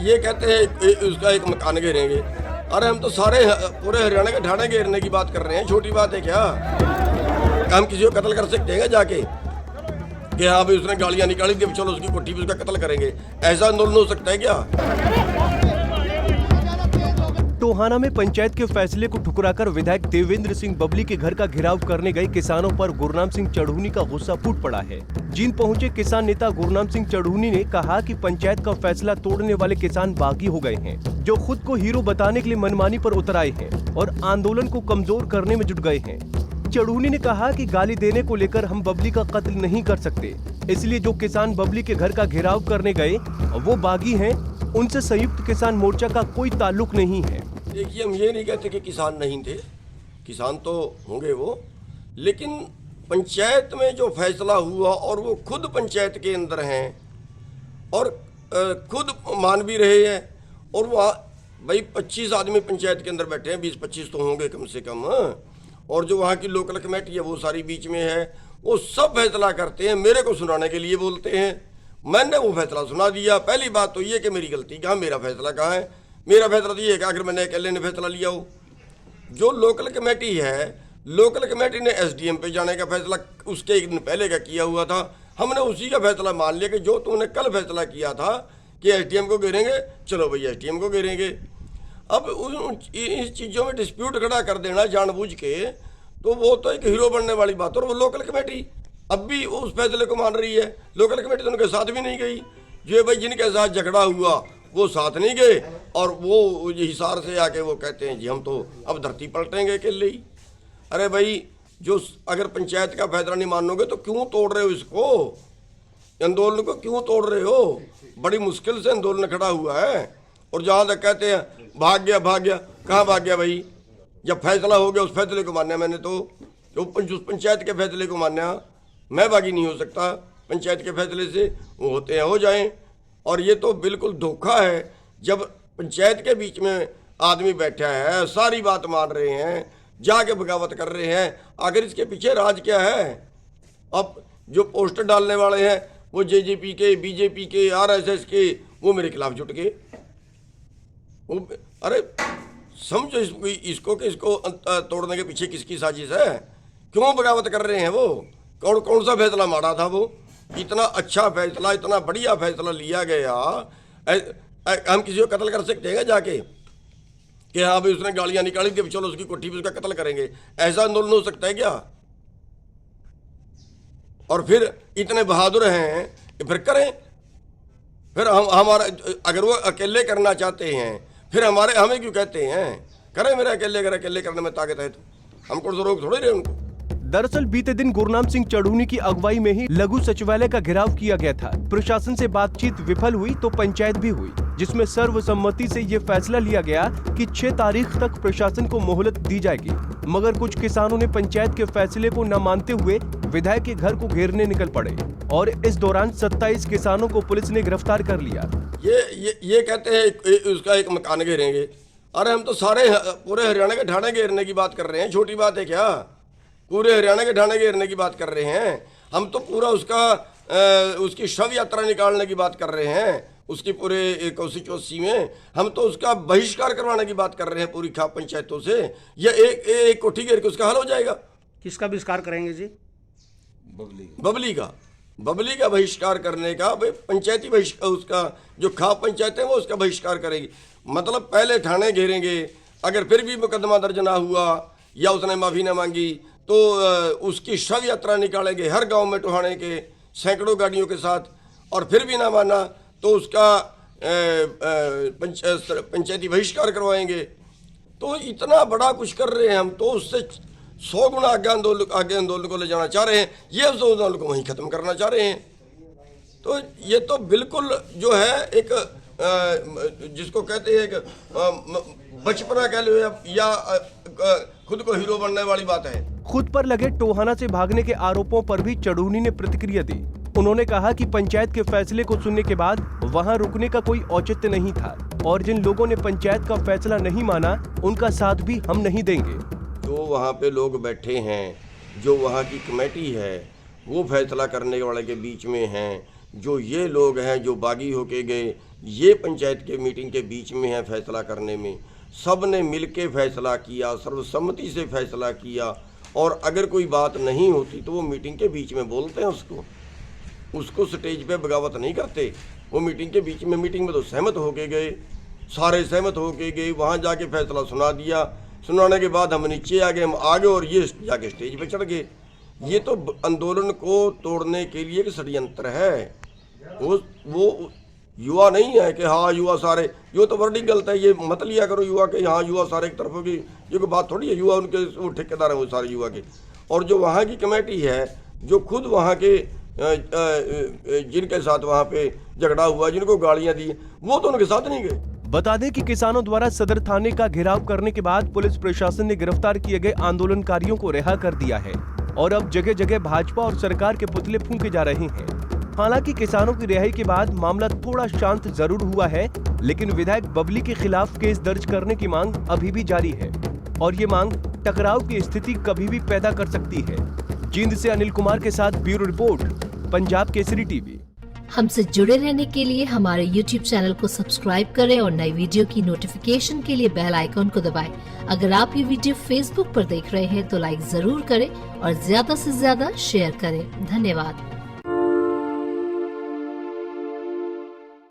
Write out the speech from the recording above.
ये कहते हैं उसका एक मकान घेरेंगे। अरे हम तो सारे पूरे हरियाणा के ढाणे घेरने की बात कर रहे हैं, छोटी बात है क्या? हम किसी को कत्ल कर सकते हैं जाके कि हाँ भाई उसने गालियां निकाली थी, चलो उसकी कोठी पे उसका कत्ल करेंगे? ऐसा आंदोलन हो सकता है क्या? टोहाना में पंचायत के फैसले को ठुकराकर विधायक देवेंद्र सिंह बबली के घर का घेराव करने गए किसानों पर गुरनाम सिंह चढ़ूनी का गुस्सा फूट पड़ा है। जींद पहुंचे किसान नेता गुरनाम सिंह चढ़ूनी ने कहा कि पंचायत का फैसला तोड़ने वाले किसान बागी हो गए हैं, जो खुद को हीरो बताने के लिए मनमानी पर उतर आए हैं और आंदोलन को कमजोर करने में जुट गए हैं। चढ़ूनी ने कहा कि गाली देने को लेकर हम बबली का कत्ल नहीं कर सकते, इसलिए जो किसान बबली के घर का घेराव करने गए वो बागी हैं, उनसे संयुक्त किसान मोर्चा का कोई ताल्लुक नहीं है। देखिए, हम ये नहीं कहते कि किसान नहीं थे, किसान तो होंगे वो, लेकिन पंचायत में जो फैसला हुआ और वो खुद पंचायत के अंदर हैं और खुद मान भी रहे हैं, और वहाँ भाई 25 आदमी पंचायत के अंदर बैठे हैं, 20-25 तो होंगे कम से कम, और जो वहाँ की लोकल कमेटी है वो सारी बीच में है, वो सब फैसला करते हैं, मेरे को सुनाने के लिए बोलते हैं। मैंने वो फैसला सुना दिया। पहली बात तो ये कि मेरी गलती कहाँ, मेरा फैसला कहाँ है? मेरा फैसला तो ये है कि अगर मैंने अकेले ने फैसला लिया हो। जो लोकल कमेटी है, लोकल कमेटी ने एसडीएम पे जाने का फैसला उसके एक दिन पहले का किया हुआ था, हमने उसी का फैसला मान लिया कि जो तुमने कल फैसला किया था कि एसडीएम को घेरेंगे, चलो भाई एसडीएम को घेरेंगे। अब इस चीज़ों में डिस्प्यूट खड़ा कर देना जानबूझ के, तो वो तो एक हीरो बनने वाली बात है। और वो लोकल कमेटी अब भी उस फैसले को मान रही है। लोकल कमेटी तो उनके साथ भी नहीं गई। जो भाई जिनके साथ झगड़ा हुआ वो साथ नहीं गए, और वो हिसार से आके वो कहते हैं जी हम तो अब धरती पलटेंगे अकेले ही। अरे भाई, जो अगर पंचायत का फैसला नहीं मानोगे तो क्यों तोड़ रहे हो इसको, आंदोलन को क्यों तोड़ रहे हो? बड़ी मुश्किल से आंदोलन खड़ा हुआ है। और जहाँ तक कहते हैं भाग गया, कहाँ भाग गया भाई? जब फैसला हो गया उस फैसले को मान्या मैंने, तो जो पंचायत के फैसले को मान्या, मैं बागी नहीं हो सकता। पंचायत के फैसले से वो होते हैं हो जाएं। और ये तो बिल्कुल धोखा है, जब पंचायत के बीच में आदमी बैठा है, सारी बात मान रहे हैं, जाके बगावत कर रहे हैं। आखिर इसके पीछे राज क्या है? अब जो पोस्टर डालने वाले हैं वो जेजेपी के, बीजेपी के, आरएसएस के, वो मेरे खिलाफ जुट गए। अरे समझो इसको कि इसको तोड़ने के पीछे किसकी साजिश है? क्यों बगावत कर रहे हैं? वो कौन सा फैसला मारा था? वो इतना अच्छा फैसला, इतना बढ़िया फैसला लिया गया। हम किसी को कत्ल कर सकते हैं जाके कि हाँ भाई उसने गालियां निकाली थी, चलो उसकी कोठी पे उसका कत्ल करेंगे? ऐसा आंदोलन हो सकता है क्या? और फिर इतने बहादुर हैं, फिर करें। फिर हमारा अगर वो अकेले करना चाहते हैं, फिर हमें क्यों कहते हैं? करें मेरे अकेले, अगर अकेले करने में ताकत है तो हमको तो रोक थोड़ी रहे उनको। दरअसल बीते दिन गुरनाम सिंह चढ़ूनी की अगुवाई में ही लघु सचिवालय का घेराव किया गया था। प्रशासन से बातचीत विफल हुई तो पंचायत भी हुई, जिसमें सर्वसम्मति से ये फैसला लिया गया कि 6 तारीख तक प्रशासन को मोहलत दी जाएगी। मगर कुछ किसानों ने पंचायत के फैसले को न मानते हुए विधायक के घर को घेरने निकल पड़े और इस दौरान 27 किसानों को पुलिस ने गिरफ्तार कर लिया। ये कहते हैं उसका एक मकान घेरेंगे। अरे हम तो सारे पूरे हरियाणा के ढाणे घेरने की बात कर रहे हैं, छोटी बात है क्या? पूरे हरियाणा के ढाणे घेरने की बात कर रहे हैं। हम तो पूरा उसकी शव यात्रा निकालने की बात कर रहे हैं, उसकी पूरे कौसी में हम तो उसका बहिष्कार करवाने की बात कर रहे हैं पूरी खाप पंचायतों से। ये एक कोठी घेर के उसका हल हो जाएगा? किसका बहिष्कार करेंगे जी? बबली का बहिष्कार करने का। भाई पंचायती बहिष्कार, उसका जो खाप पंचायत है वो उसका बहिष्कार करेगी। मतलब पहले थाने घेरेंगे, अगर फिर भी मुकदमा दर्ज ना हुआ या उसने माफी ना मांगी तो उसकी शव यात्रा निकालेंगे हर गांव में टोहाने के सैकड़ों गाड़ियों के साथ, और फिर भी ना माना तो उसका पंचायती बहिष्कार करवाएंगे। तो इतना बड़ा कुछ कर रहे हैं हम, तो उससे 100 गुना आगे आंदोलन को ले जाना चाह रहे हैं। ये उस आंदोलन को वहीं खत्म करना चाह रहे हैं। तो ये तो बिल्कुल जो है एक जिसको कहते हैं एक बचपना कह लो या खुद को हीरो बनने वाली बात है। खुद पर लगे टोहाना से भागने के आरोपों पर भी चढ़ूनी ने प्रतिक्रिया दी। उन्होंने कहा कि पंचायत के फैसले को सुनने के बाद वहां रुकने का कोई औचित्य नहीं था और जिन लोगों ने पंचायत का फैसला नहीं माना उनका साथ भी हम नहीं देंगे। जो वहाँ पे लोग बैठे हैं, जो वहाँ की कमेटी है, वो फैसला करने वाले के बीच में हैं, जो ये लोग हैं जो बागी होके गए, ये पंचायत के मीटिंग के बीच में है फैसला करने में। सब ने मिल के फैसला किया, सर्वसम्मति से फैसला किया, और अगर कोई बात नहीं होती तो वो मीटिंग के बीच में बोलते हैं उसको स्टेज पे बगावत नहीं करते। वो मीटिंग के बीच में, मीटिंग में तो सहमत होके गए, सारे सहमत होके गए, वहाँ जाके फैसला सुना दिया। सुनाने के बाद हम नीचे आ गए, हम आगे, और ये जाके स्टेज पे चढ़ गए। ये तो आंदोलन को तोड़ने के लिए एक षड्यंत्र है। वो युवा नहीं है कि हाँ युवा सारे, यो तो वर्डिंग गलत है, ये मत लिया करो युवा के, हाँ युवा सारे एक तरफ होगी, ये कोई बात थोड़ी है। युवा उनके वो ठेकेदार हैं वो सारे युवा के। और जो वहाँ की कमेटी है, जो खुद वहाँ के जिनके साथ वहाँ पे झगड़ा हुआ, जिनको गालियाँ दी, वो तो उनके साथ नहीं गए। बता दें कि किसानों द्वारा सदर थाने का घेराव करने के बाद पुलिस प्रशासन ने गिरफ्तार किए गए आंदोलनकारियों को रिहा कर दिया है और अब जगह जगह भाजपा और सरकार के पुतले फूंके जा रहे हैं। हालांकि किसानों की रिहाई के बाद मामला थोड़ा शांत जरूर हुआ है, लेकिन विधायक बबली के खिलाफ केस दर्ज करने की मांग अभी भी जारी है और ये मांग टकराव की स्थिति कभी भी पैदा कर सकती है। जींद से अनिल कुमार के साथ bureau report, Punjab Kesari TV. हमसे जुड़े रहने के लिए हमारे YouTube चैनल को सब्सक्राइब करें और नई वीडियो की नोटिफिकेशन के लिए बेल आइकॉन को दबाएं। अगर आप ये वीडियो Facebook पर देख रहे हैं तो लाइक जरूर करें और ज्यादा से ज्यादा शेयर करें। धन्यवाद।